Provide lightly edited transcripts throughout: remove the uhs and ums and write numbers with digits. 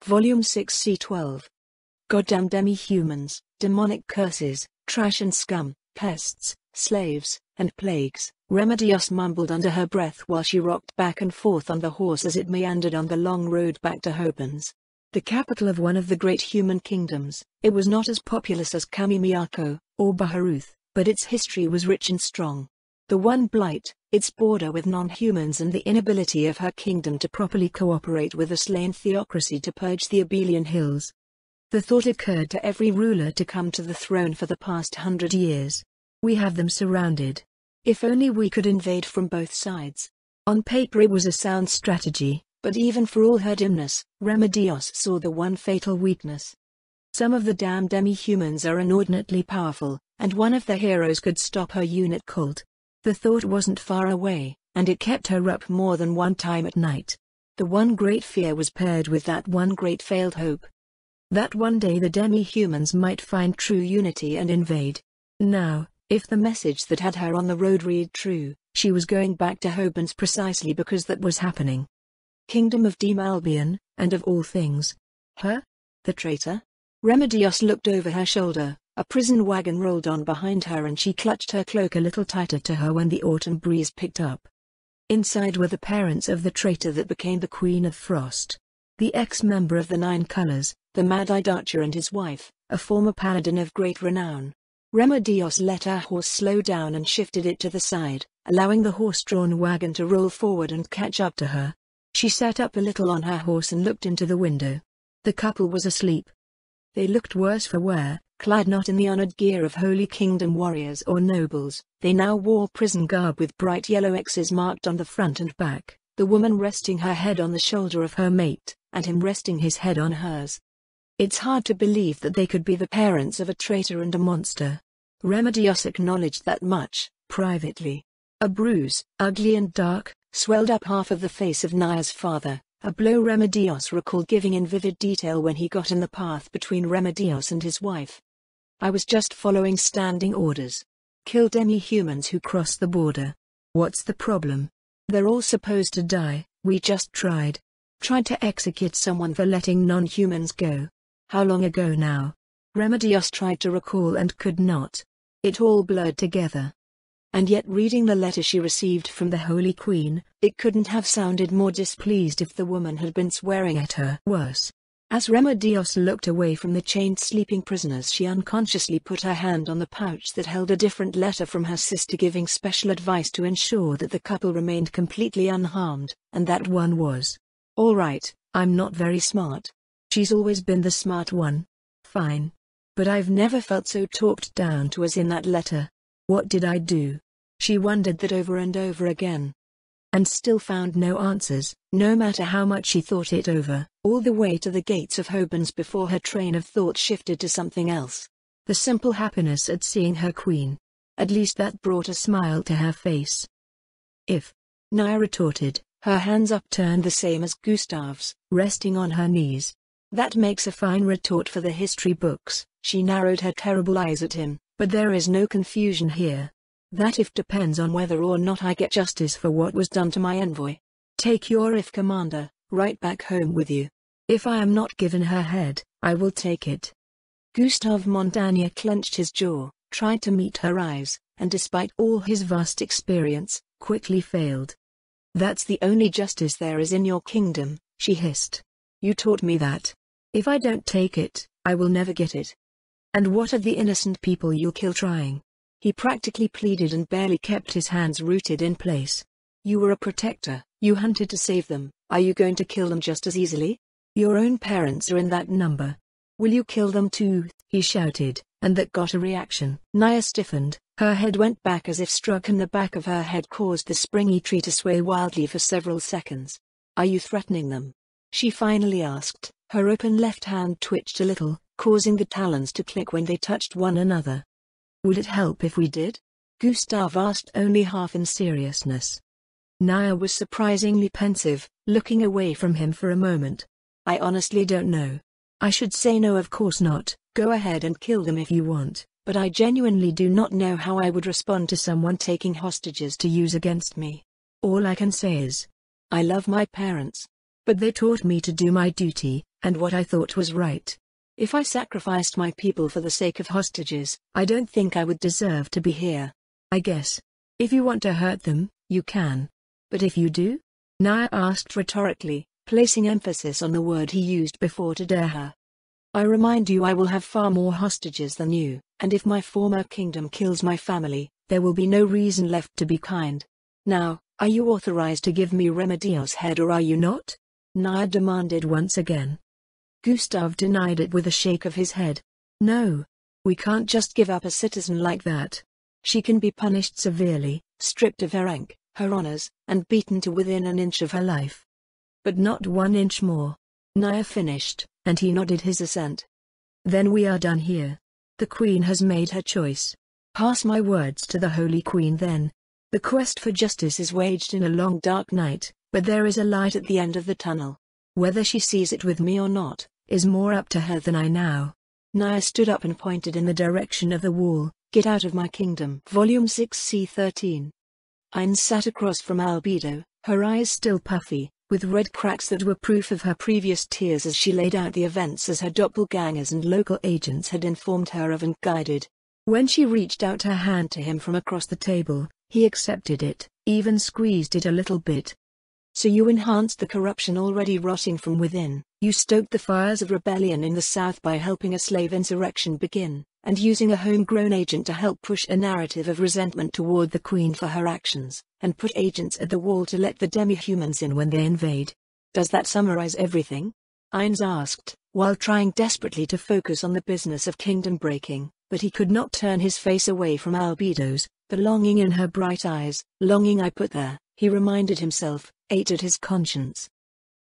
Volume 6 C12. Goddamn demi-humans, demonic curses, trash and scum, pests, slaves, and plagues, Remedios mumbled under her breath while she rocked back and forth on the horse as it meandered on the long road back to Hobans. The capital of one of the great human kingdoms, it was not as populous as Kamimiyako, or Baharuth, but its history was rich and strong. The one blight, its border with non-humans and the inability of her kingdom to properly cooperate with a slain theocracy to purge the Abelian hills. The thought occurred to every ruler to come to the throne for the past 100 years. We have them surrounded. If only we could invade from both sides. On paper it was a sound strategy, but even for all her dimness, Remedios saw the one fatal weakness. Some of the damned demi-humans are inordinately powerful, and one of the heroes could stop her unit cult. The thought wasn't far away, and it kept her up more than one time at night. The one great fear was paired with that one great failed hope. That one day the demi-humans might find true unity and invade. Now, if the message that had her on the road read true, she was going back to Hobans precisely because that was happening. Kingdom of Demalbion, and of all things. Her? The traitor? Remedios looked over her shoulder. A prison wagon rolled on behind her and she clutched her cloak a little tighter to her when the autumn breeze picked up. Inside were the parents of the traitor that became the Queen of Frost. The ex-member of the Nine Colors, the Mad-Eyed Archer, and his wife, a former paladin of great renown. Remedios let her horse slow down and shifted it to the side, allowing the horse-drawn wagon to roll forward and catch up to her. She sat up a little on her horse and looked into the window. The couple was asleep. They looked worse for wear, clad not in the honored gear of Holy Kingdom warriors or nobles. They now wore prison garb with bright yellow X's marked on the front and back, the woman resting her head on the shoulder of her mate, and him resting his head on hers. It's hard to believe that they could be the parents of a traitor and a monster. Remedios acknowledged that much, privately. A bruise, ugly and dark, swelled up half of the face of Naya's father, a blow Remedios recalled giving in vivid detail when he got in the path between Remedios and his wife. I was just following standing orders. Kill demi-humans who cross the border. What's the problem? They're all supposed to die. We just tried to execute someone for letting non-humans go. How long ago now? Remedios tried to recall and could not. It all blurred together. And yet reading the letter she received from the Holy Queen, it couldn't have sounded more displeased if the woman had been swearing at her. Worse. As Remedios looked away from the chained sleeping prisoners, she unconsciously put her hand on the pouch that held a different letter from her sister giving special advice to ensure that the couple remained completely unharmed, and that one was, "All right, I'm not very smart. She's always been the smart one. Fine. But I've never felt so talked down to as in that letter. What did I do?" She wondered that over and over again. And still found no answers, no matter how much she thought it over, all the way to the gates of Hobans before her train of thought shifted to something else. The simple happiness at seeing her queen. At least that brought a smile to her face. If, Naya retorted, her hands upturned the same as Gustav's, resting on her knees. That makes a fine retort for the history books. She narrowed her terrible eyes at him, but there is no confusion here. That if depends on whether or not I get justice for what was done to my envoy. Take your if commander, right back home with you. If I am not given her head, I will take it. Gustav Montagnier clenched his jaw, tried to meet her eyes, and despite all his vast experience, quickly failed. That's the only justice there is in your kingdom, she hissed. You taught me that. If I don't take it, I will never get it. And what of the innocent people you'll kill trying? He practically pleaded and barely kept his hands rooted in place. You were a protector, you hunted to save them, are you going to kill them just as easily? Your own parents are in that number. Will you kill them too? He shouted, and that got a reaction. Naya stiffened, her head went back as if struck and the back of her head caused the springy tree to sway wildly for several seconds. Are you threatening them? She finally asked, her open left hand twitched a little, causing the talons to click when they touched one another. Would it help if we did? Gustav asked only half in seriousness. Naya was surprisingly pensive, looking away from him for a moment. I honestly don't know. I should say no, of course not, go ahead and kill them if you want, but I genuinely do not know how I would respond to someone taking hostages to use against me. All I can say is, I love my parents. But they taught me to do my duty, and what I thought was right. If I sacrificed my people for the sake of hostages, I don't think I would deserve to be here. I guess. If you want to hurt them, you can. But if you do? Naya asked rhetorically, placing emphasis on the word he used before to dare her. I remind you, I will have far more hostages than you, and if my former kingdom kills my family, there will be no reason left to be kind. Now, are you authorized to give me Remedios' head or are you not? Naya demanded once again. Gustav denied it with a shake of his head. No. We can't just give up a citizen like that. She can be punished severely, stripped of her rank, her honors, and beaten to within an inch of her life. But not 1 inch more. Naya finished, and he nodded his assent. Then we are done here. The Queen has made her choice. Pass my words to the Holy Queen then. The quest for justice is waged in a long dark night, but there is a light at the end of the tunnel. Whether she sees it with me or not, is more up to her than I now. Naya stood up and pointed in the direction of the wall. Get out of my kingdom. Volume 6 C13. Ines sat across from Albedo, her eyes still puffy, with red cracks that were proof of her previous tears as she laid out the events as her doppelgangers and local agents had informed her of and guided. When she reached out her hand to him from across the table, he accepted it, even squeezed it a little bit. So you enhanced the corruption already rotting from within, you stoked the fires of rebellion in the South by helping a slave insurrection begin, and using a homegrown agent to help push a narrative of resentment toward the Queen for her actions, and put agents at the wall to let the demi-humans in when they invade. Does that summarize everything? Ines asked, while trying desperately to focus on the business of kingdom breaking, but he could not turn his face away from Albedo's, the longing in her bright eyes. Longing I put there, he reminded himself, ate at his conscience.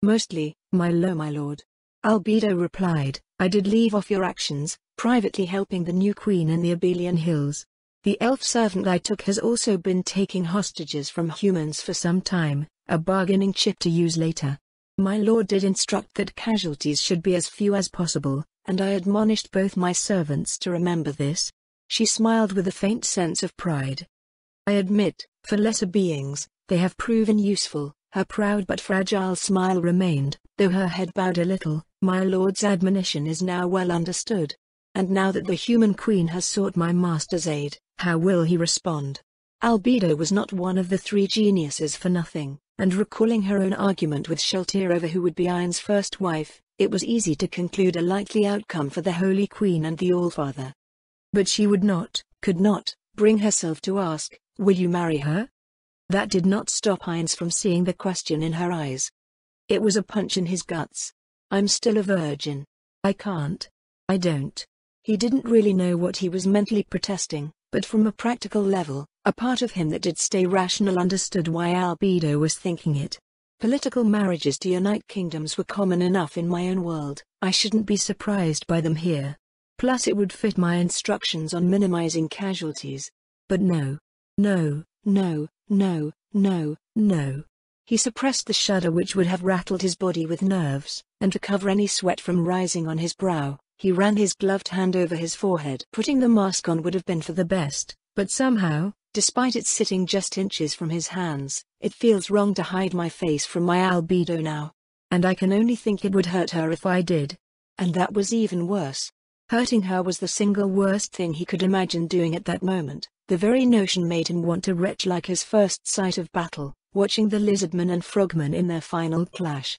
Mostly, my lord. Albedo replied, I did leave off your actions, privately helping the new queen in the Abelian Hills. The elf servant I took has also been taking hostages from humans for some time, a bargaining chip to use later. My lord did instruct that casualties should be as few as possible, and I admonished both my servants to remember this. She smiled with a faint sense of pride. I admit, for lesser beings, they have proven useful. Her proud but fragile smile remained, though her head bowed a little. My lord's admonition is now well understood. And now that the human queen has sought my master's aid, how will he respond? Albedo was not one of the 3 geniuses for nothing, and recalling her own argument with Sheltir over who would be Iron's first wife, it was easy to conclude a likely outcome for the Holy Queen and the Allfather. But she would not, could not, bring herself to ask, will you marry her? That did not stop Ines from seeing the question in her eyes. It was a punch in his guts. I'm still a virgin. I can't. I don't. He didn't really know what he was mentally protesting, but from a practical level, a part of him that did stay rational understood why Albedo was thinking it. Political marriages to unite kingdoms were common enough in my own world, I shouldn't be surprised by them here. Plus it would fit my instructions on minimizing casualties. But no. No, no, no, no, no. He suppressed the shudder which would have rattled his body with nerves, and to cover any sweat from rising on his brow, he ran his gloved hand over his forehead. Putting the mask on would have been for the best, but somehow, despite it sitting just inches from his hands, it feels wrong to hide my face from my Albedo now. And I can only think it would hurt her if I did. And that was even worse. Hurting her was the single worst thing he could imagine doing at that moment. The very notion made him want to retch like his first sight of battle, watching the lizardmen and frogmen in their final clash.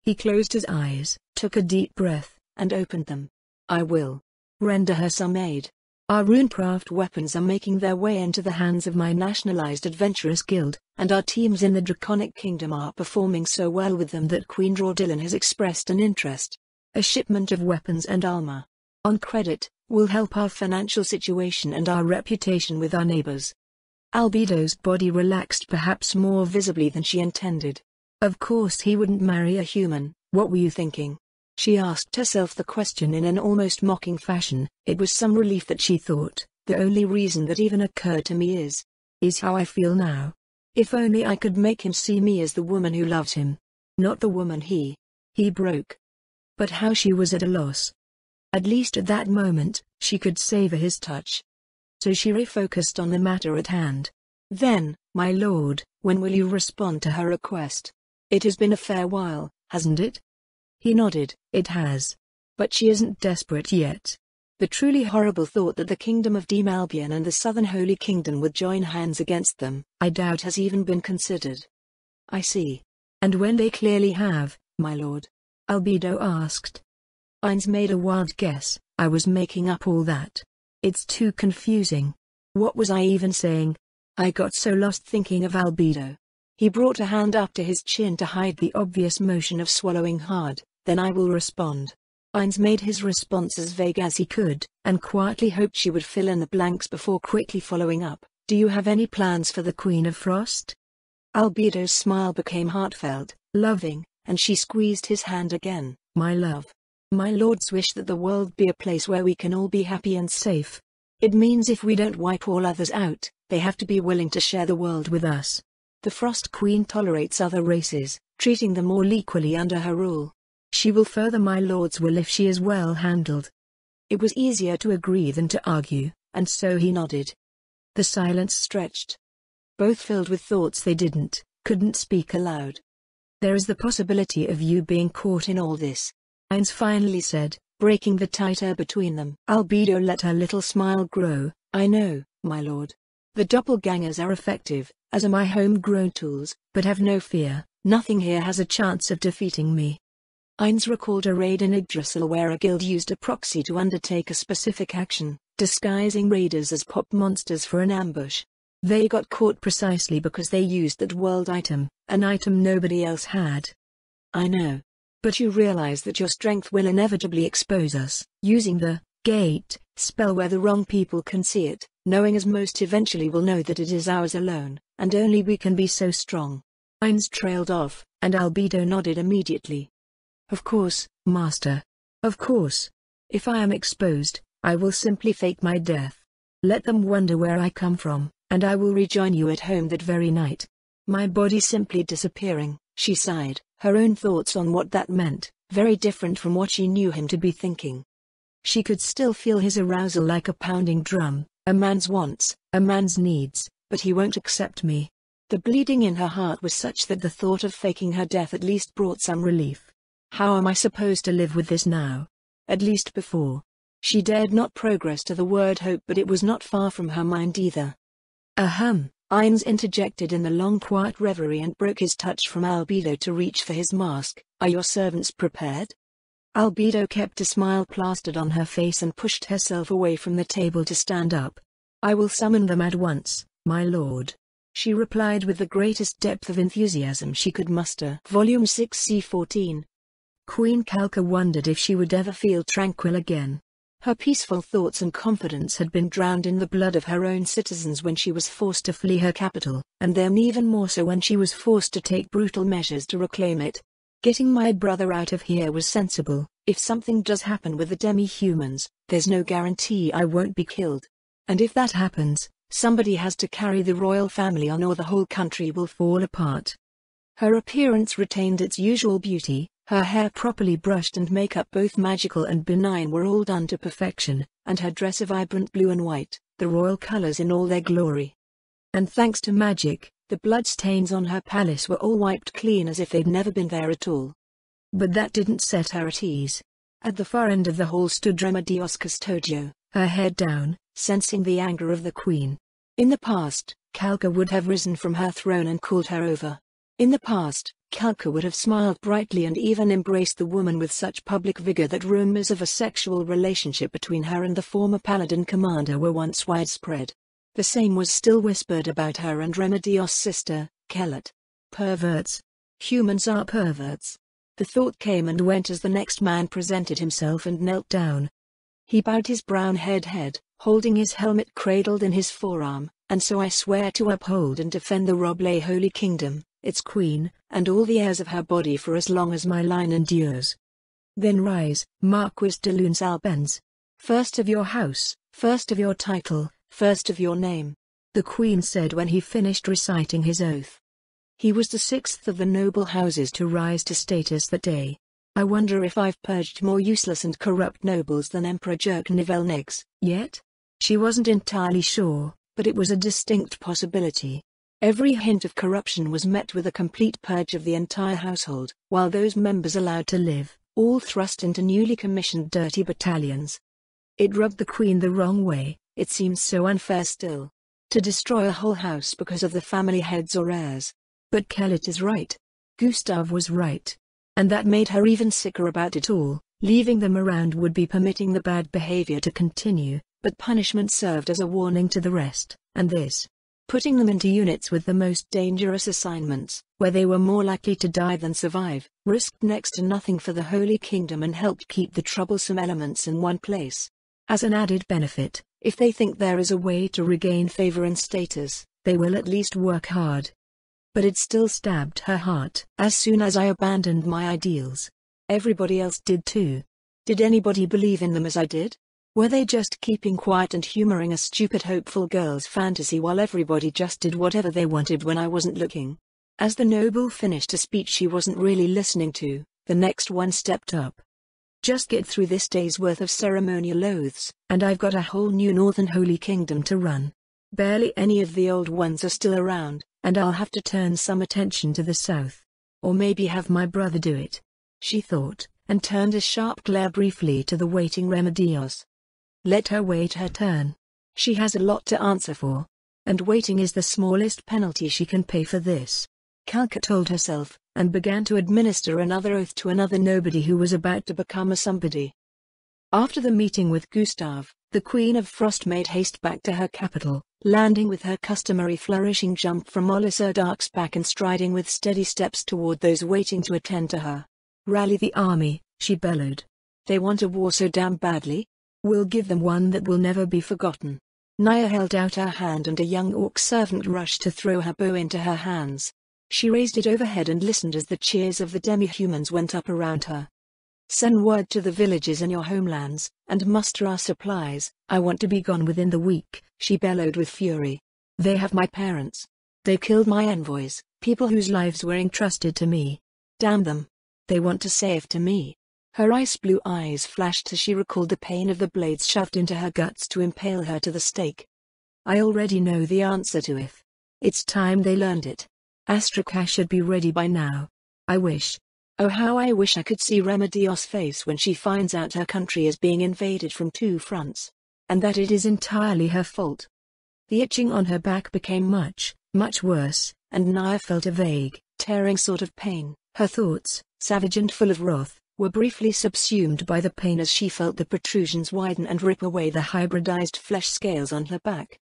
He closed his eyes, took a deep breath, and opened them. I will render her some aid. Our runecraft weapons are making their way into the hands of my nationalized adventurous guild, and our teams in the Draconic Kingdom are performing so well with them that Queen Draudillan has expressed an interest. A shipment of weapons and armor, on credit, will help our financial situation and our reputation with our neighbors. Albedo's body relaxed perhaps more visibly than she intended. Of course he wouldn't marry a human. What were you thinking? She asked herself the question in an almost mocking fashion. It was some relief that she thought, the only reason that even occurred to me is how I feel now. If only I could make him see me as the woman who loves him, not the woman he broke. But how she was at a loss. At least at that moment, she could savor his touch. So she refocused on the matter at hand. Then, my lord, when will you respond to her request? It has been a fair while, hasn't it? He nodded. It has. But she isn't desperate yet. The truly horrible thought that the kingdom of Demalbian and the Southern Holy Kingdom would join hands against them, I doubt has even been considered. I see. And when they clearly have, my lord? Albedo asked. Ainz made a wild guess. I was making up all that. It's too confusing. What was I even saying? I got so lost thinking of Albedo. He brought a hand up to his chin to hide the obvious motion of swallowing hard. Then I will respond. Ainz made his response as vague as he could, and quietly hoped she would fill in the blanks before quickly following up. Do you have any plans for the Queen of Frost? Albedo's smile became heartfelt, loving, and she squeezed his hand again. My love. My lords wish that the world be a place where we can all be happy and safe. It means if we don't wipe all others out, they have to be willing to share the world with us. The Frost Queen tolerates other races, treating them all equally under her rule. She will further my lord's will if she is well handled. It was easier to agree than to argue, and so he nodded. The silence stretched. Both filled with thoughts they couldn't speak aloud. There is the possibility of you being caught in all this, Ainz finally said, breaking the tight air between them. Albedo let her little smile grow. I know, my lord. The doppelgangers are effective, as are my homegrown tools, but have no fear, nothing here has a chance of defeating me. Ainz recalled a raid in Yggdrasil where a guild used a proxy to undertake a specific action, disguising raiders as pop monsters for an ambush. They got caught precisely because they used that world item, an item nobody else had. I know. But you realize that your strength will inevitably expose us. Using the gate spell where the wrong people can see it, knowing as most eventually will know that it is ours alone, and only we can be so strong. Ainz trailed off, and Albedo nodded immediately. Of course, master. Of course. If I am exposed, I will simply fake my death. Let them wonder where I come from, and I will rejoin you at home that very night. My body simply disappearing, she sighed, her own thoughts on what that meant, very different from what she knew him to be thinking. She could still feel his arousal like a pounding drum, a man's wants, a man's needs, but he won't accept me. The bleeding in her heart was such that the thought of faking her death at least brought some relief. How am I supposed to live with this now? At least before. She dared not progress to the word hope, but it was not far from her mind either. Ahem, Ainz interjected in the long quiet reverie and broke his touch from Albedo to reach for his mask. Are your servants prepared? Albedo kept a smile plastered on her face and pushed herself away from the table to stand up. I will summon them at once, my lord, she replied with the greatest depth of enthusiasm she could muster. Volume 6 C14. Queen Kalka wondered if she would ever feel tranquil again. Her peaceful thoughts and confidence had been drowned in the blood of her own citizens when she was forced to flee her capital, and then even more so when she was forced to take brutal measures to reclaim it. Getting my brother out of here was sensible. If something does happen with the demi-humans, there's no guarantee I won't be killed. And if that happens, somebody has to carry the royal family on or the whole country will fall apart. Her appearance retained its usual beauty. Her hair properly brushed and makeup both magical and benign were all done to perfection, and her dress of vibrant blue and white, the royal colors in all their glory. And thanks to magic, the bloodstains on her palace were all wiped clean as if they'd never been there at all. But that didn't set her at ease. At the far end of the hall stood Remedios Custodio, her head down, sensing the anger of the queen. In the past, Kalka would have risen from her throne and called her over. In the past, Kalka would have smiled brightly and even embraced the woman with such public vigor that rumors of a sexual relationship between her and the former paladin commander were once widespread. The same was still whispered about her and Remedios' sister, Kelet. Perverts. Humans are perverts. The thought came and went as the next man presented himself and knelt down. He bowed his brown head, holding his helmet cradled in his forearm, and so I swear to uphold and defend the Roble Holy Kingdom, its queen, and all the heirs of her body for as long as my line endures. Then rise, Marquis de Lunes Albens. First of your house, first of your title, first of your name, the queen said when he finished reciting his oath. He was the sixth of the noble houses to rise to status that day. I wonder if I've purged more useless and corrupt nobles than Emperor Jerk Nivelnegs, yet? She wasn't entirely sure, but it was a distinct possibility. Every hint of corruption was met with a complete purge of the entire household, while those members allowed to live, all thrust into newly commissioned dirty battalions. It rubbed the queen the wrong way. It seemed so unfair still. To destroy a whole house because of the family heads or heirs. But Kellet is right. Gustav was right. And that made her even sicker about it all. Leaving them around would be permitting the bad behavior to continue, but punishment served as a warning to the rest, and this, putting them into units with the most dangerous assignments, where they were more likely to die than survive, risked next to nothing for the Holy Kingdom and helped keep the troublesome elements in one place. As an added benefit, if they think there is a way to regain favor and status, they will at least work hard. But it still stabbed her heart. As soon as I abandoned my ideals, everybody else did too. Did anybody believe in them as I did? Were they just keeping quiet and humoring a stupid hopeful girl's fantasy while everybody just did whatever they wanted when I wasn't looking? As the noble finished a speech she wasn't really listening to, the next one stepped up. Just get through this day's worth of ceremonial oaths, and I've got a whole new Northern Holy Kingdom to run. Barely any of the old ones are still around, and I'll have to turn some attention to the south. Or maybe have my brother do it, she thought, and turned a sharp glare briefly to the waiting Remedios. Let her wait her turn. She has a lot to answer for. And waiting is the smallest penalty she can pay for this. Kalka told herself, and began to administer another oath to another nobody who was about to become a somebody. After the meeting with Gustav, the Queen of Frost made haste back to her capital, landing with her customary flourishing jump from Oliserdak's back and striding with steady steps toward those waiting to attend to her. Rally the army, she bellowed. They want a war so damn badly? We'll give them one that will never be forgotten. Naya held out her hand and a young orc servant rushed to throw her bow into her hands. She raised it overhead and listened as the cheers of the demi-humans went up around her. Send word to the villages in your homelands, and muster our supplies. I want to be gone within the week, she bellowed with fury. They have my parents. They killed my envoys, people whose lives were entrusted to me. Damn them. They want to save to me. Her ice blue eyes flashed as she recalled the pain of the blades shoved into her guts to impale her to the stake. I already know the answer to it. It's time they learned it. Astrakhan should be ready by now. I wish. Oh, how I wish I could see Remedios' face when she finds out her country is being invaded from two fronts. And that it is entirely her fault. The itching on her back became much, much worse, and Naya felt a vague, tearing sort of pain. Her thoughts, savage and full of wrath, were briefly subsumed by the pain as she felt the protrusions widen and rip away the hybridized flesh scales on her back.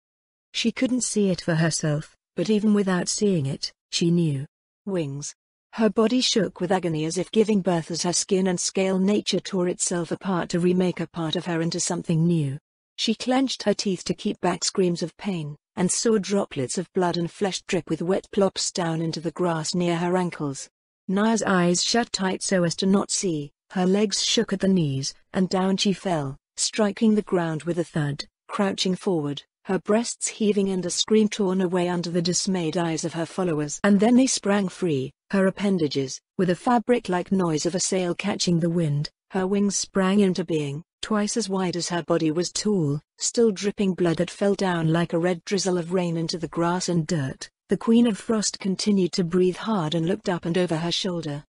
She couldn't see it for herself, but even without seeing it, she knew. Wings. Her body shook with agony as if giving birth as her skin and scale nature tore itself apart to remake a part of her into something new. She clenched her teeth to keep back screams of pain, and saw droplets of blood and flesh drip with wet plops down into the grass near her ankles. Naya's eyes shut tight so as to not see, her legs shook at the knees, and down she fell, striking the ground with a thud, crouching forward, her breasts heaving and a scream torn away under the dismayed eyes of her followers. And then they sprang free, her appendages, with a fabric-like noise of a sail catching the wind, her wings sprang into being, twice as wide as her body was tall, still dripping blood that fell down like a red drizzle of rain into the grass and dirt. The Queen of Frost continued to breathe hard and looked up and over her shoulder.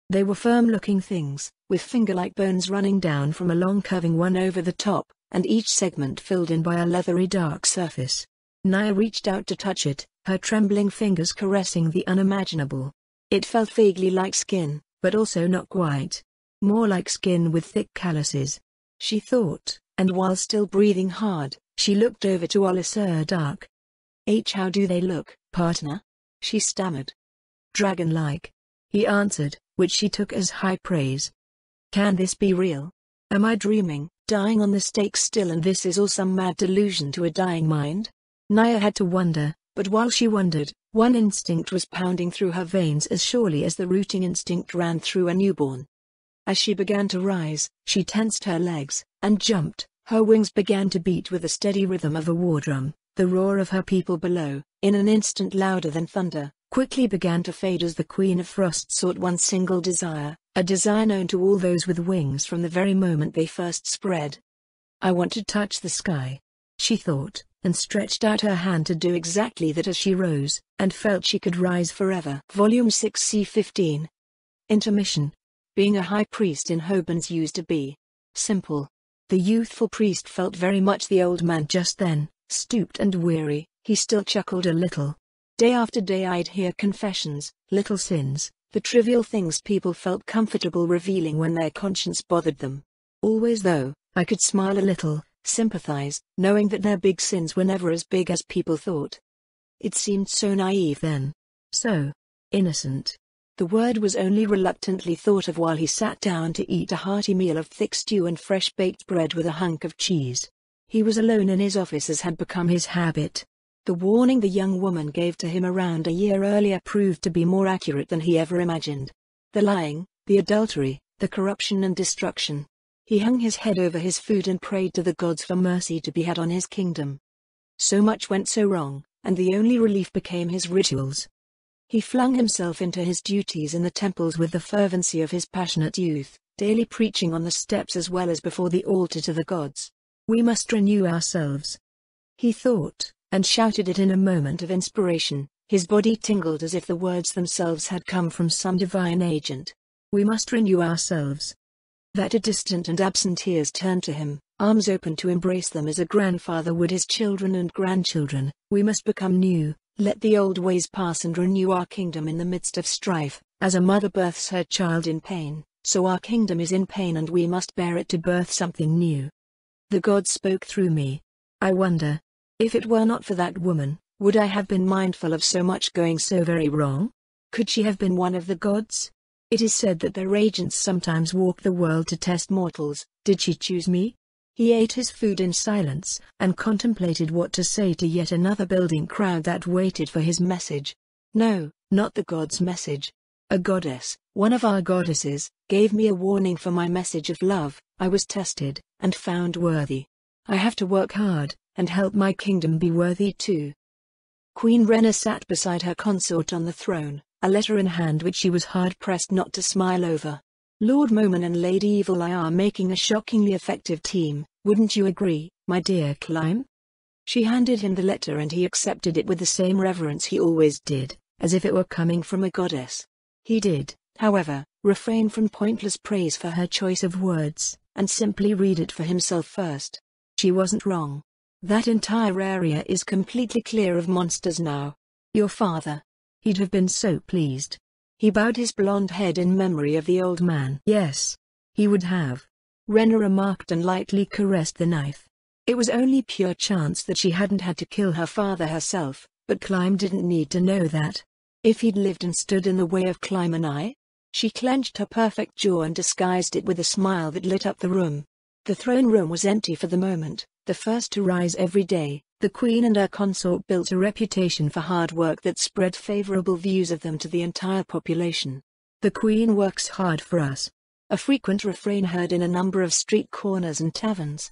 They were firm-looking things, with finger-like bones running down from a long curving one over the top, and each segment filled in by a leathery dark surface. Naya reached out to touch it, her trembling fingers caressing the unimaginable. It felt vaguely like skin, but also not quite. More like skin with thick calluses. She thought, and while still breathing hard, she looked over to Oliserdark. How do they look, partner? She stammered. Dragon-like. He answered, which she took as high praise. Can this be real? Am I dreaming, dying on the stake still, and this is all some mad delusion to a dying mind? Naya had to wonder, but while she wondered, one instinct was pounding through her veins as surely as the rooting instinct ran through a newborn. As she began to rise, she tensed her legs, and jumped. Her wings began to beat with the steady rhythm of a war drum. The roar of her people below, in an instant louder than thunder, quickly began to fade as the Queen of Frost sought one single desire, a desire known to all those with wings from the very moment they first spread. I want to touch the sky, she thought, and stretched out her hand to do exactly that as she rose, and felt she could rise forever. Volume 6 C15. Intermission. being a high priest in Hobans used to be simple. The youthful priest felt very much the old man just then, stooped and weary. He still chuckled a little. Day after day I'd hear confessions, little sins, the trivial things people felt comfortable revealing when their conscience bothered them. Always though, I could smile a little, sympathize, knowing that their big sins were never as big as people thought. It seemed so naive then. So innocent. The word was only reluctantly thought of while he sat down to eat a hearty meal of thick stew and fresh baked bread with a hunk of cheese. He was alone in his office as had become his habit. The warning the young woman gave to him around a year earlier proved to be more accurate than he ever imagined. The lying, the adultery, the corruption and destruction. He hung his head over his food and prayed to the gods for mercy to be had on his kingdom. So much went so wrong, and the only relief became his rituals. He flung himself into his duties in the temples with the fervency of his passionate youth, daily preaching on the steps as well as before the altar to the gods. We must renew ourselves, he thought, and shouted it in a moment of inspiration. His body tingled as if the words themselves had come from some divine agent. We must renew ourselves. That a distant and absent ears turned to him, arms open to embrace them as a grandfather would his children and grandchildren. We must become new, let the old ways pass and renew our kingdom in the midst of strife. As a mother births her child in pain, so our kingdom is in pain and we must bear it to birth something new. The gods spoke through me. I wonder, if it were not for that woman, would I have been mindful of so much going so very wrong? Could she have been one of the gods? It is said that their agents sometimes walk the world to test mortals. Did she choose me? He ate his food in silence, and contemplated what to say to yet another building crowd that waited for his message. No, not the god's message. A goddess, one of our goddesses, gave me a warning for my message of love. I was tested, and found worthy. I have to work hard, and help my kingdom be worthy too. Queen Rena sat beside her consort on the throne, a letter in hand which she was hard-pressed not to smile over. Lord Moman and Lady Evil Eye are making a shockingly effective team, wouldn't you agree, my dear Clyme? She handed him the letter and he accepted it with the same reverence he always did, as if it were coming from a goddess. He did, however, refrain from pointless praise for her choice of words, and simply read it for himself first. She wasn't wrong. That entire area is completely clear of monsters now. Your father. He'd have been so pleased. He bowed his blonde head in memory of the old man. Yes, he would have. Rena remarked and lightly caressed the knife. It was only pure chance that she hadn't had to kill her father herself, but Clyme didn't need to know that. If he'd lived and stood in the way of Clyme and I? She clenched her perfect jaw and disguised it with a smile that lit up the room. The throne room was empty for the moment, the first to rise every day. The Queen and her consort built a reputation for hard work that spread favorable views of them to the entire population. The Queen works hard for us. A frequent refrain heard in a number of street corners and taverns.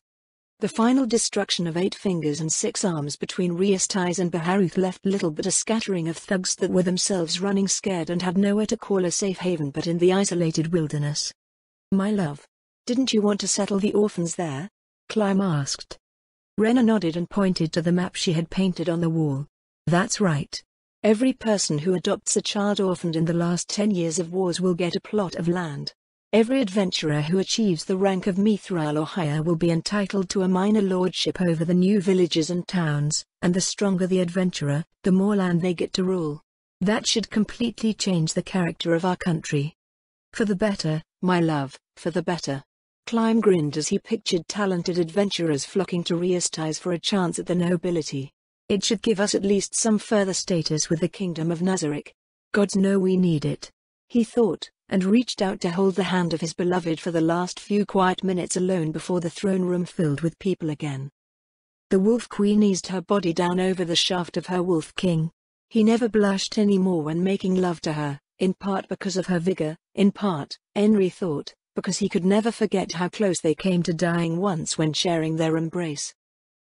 The final destruction of 8 fingers and 6 arms between Riastais and Baharuth left little but a scattering of thugs that were themselves running scared and had nowhere to call a safe haven but in the isolated wilderness. My love, didn't you want to settle the orphans there? Clyme asked. Rena nodded and pointed to the map she had painted on the wall. That's right. Every person who adopts a child orphaned in the last 10 years of wars will get a plot of land. Every adventurer who achieves the rank of Mithril or higher will be entitled to a minor lordship over the new villages and towns, and the stronger the adventurer, the more land they get to rule. That should completely change the character of our country. For the better, my love, for the better. Clyme grinned as he pictured talented adventurers flocking to Riastais for a chance at the nobility. It should give us at least some further status with the kingdom of Nazarick. Gods know we need it, he thought, and reached out to hold the hand of his beloved for the last few quiet minutes alone before the throne room filled with people again. The Wolf Queen eased her body down over the shaft of her Wolf King. He never blushed any more when making love to her, in part because of her vigor, in part, Henry thought, because he could never forget how close they came to dying once when sharing their embrace.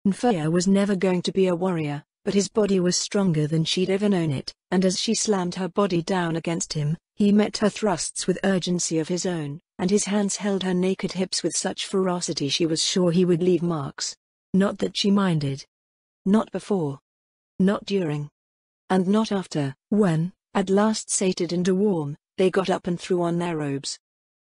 Nfea was never going to be a warrior, but his body was stronger than she'd ever known it, and as she slammed her body down against him, he met her thrusts with urgency of his own, and his hands held her naked hips with such ferocity she was sure he would leave marks. Not that she minded. Not before. Not during. And not after, when, at last sated and warm, they got up and threw on their robes.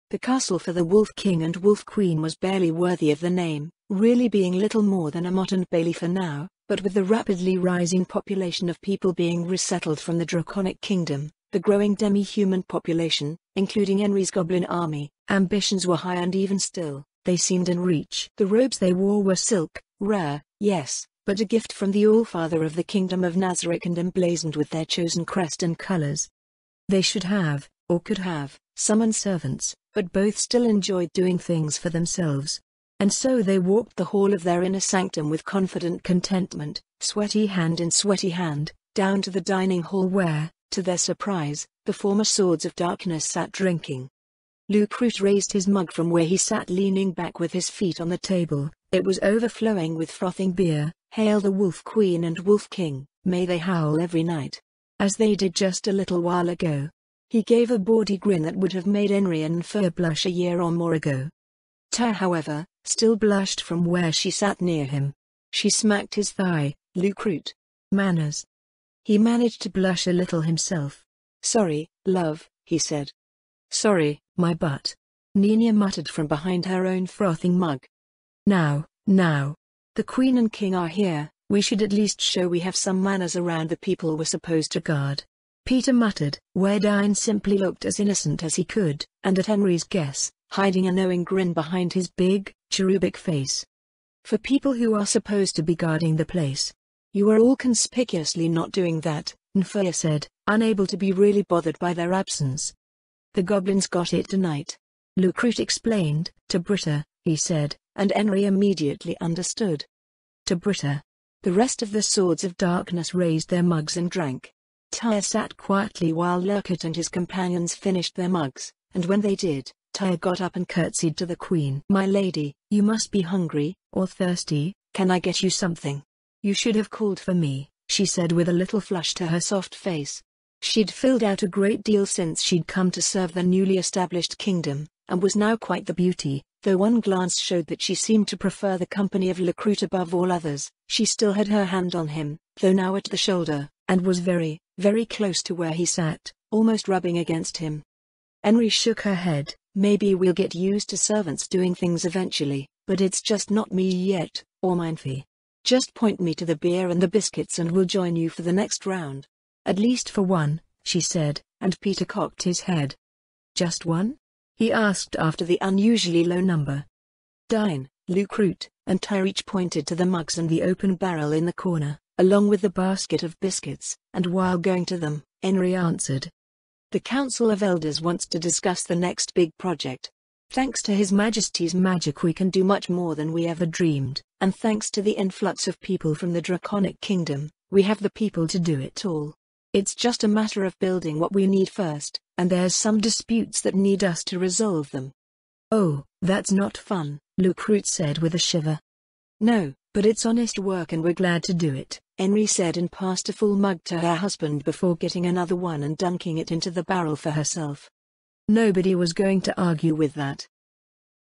The castle for the Wolf King and Wolf Queen was barely worthy of the name, really being little more than a motte and bailey for now, but with the rapidly rising population of people being resettled from the Draconic Kingdom, the growing demi-human population, including Henry's goblin army, ambitions were high and even still, they seemed in reach. The robes they wore were silk, rare, yes, but a gift from the Allfather of the Kingdom of Nazarick and emblazoned with their chosen crest and colors. They should have, or could have, summoned servants, but both still enjoyed doing things for themselves. And so they walked the hall of their inner sanctum with confident contentment, sweaty hand in sweaty hand, down to the dining hall where, to their surprise, the former Swords of Darkness sat drinking. Lucrute raised his mug from where he sat leaning back with his feet on the table. It was overflowing with frothing beer. Hail the Wolf Queen and Wolf King, may they howl every night, as they did just a little while ago. He gave a bawdy grin that would have made Henry and Fur blush a year or more ago. Tyr, however, still blushed from where she sat near him. She smacked his thigh. Lucrute. Manners. He managed to blush a little himself. Sorry, love, he said. Sorry, my butt. Nina muttered from behind her own frothing mug. Now. The Queen and King are here, we should at least show we have some manners around the people we're supposed to guard. Peter muttered. Werdine simply looked as innocent as he could, and at Henry's guess, hiding a knowing grin behind his big, cherubic face. For people who are supposed to be guarding the place. You are all conspicuously not doing that, Nfur said, unable to be really bothered by their absence. The goblins got it tonight. Lucrute explained. To Britta, he said, and Henry immediately understood. To Britta. The rest of the Swords of Darkness raised their mugs and drank. Tyr sat quietly while Lurkit and his companions finished their mugs, and when they did, Tyr got up and curtsied to the Queen. My lady, you must be hungry, or thirsty, can I get you something? You should have called for me, she said with a little flush to her soft face. She'd filled out a great deal since she'd come to serve the newly established kingdom, and was now quite the beauty, though one glance showed that she seemed to prefer the company of Lucrute above all others. She still had her hand on him, though now at the shoulder, and was very, very close to where he sat, almost rubbing against him. Henry shook her head. Maybe we'll get used to servants doing things eventually, but it's just not me yet, or Mindfee. Just point me to the beer and the biscuits and we'll join you for the next round. At least for one, she said, and Peter cocked his head. Just one? He asked after the unusually low number. Dine, Lucrute, and Tyr each pointed to the mugs and the open barrel in the corner, along with the basket of biscuits, and while going to them, Henry answered. The Council of Elders wants to discuss the next big project. Thanks to His Majesty's magic we can do much more than we ever dreamed, and thanks to the influx of people from the Draconic Kingdom, we have the people to do it all. It's just a matter of building what we need first, and there's some disputes that need us to resolve them. Oh, that's not fun, Lucrute said with a shiver. No, but it's honest work and we're glad to do it, Henry said and passed a full mug to her husband before getting another one and dunking it into the barrel for herself. Nobody was going to argue with that.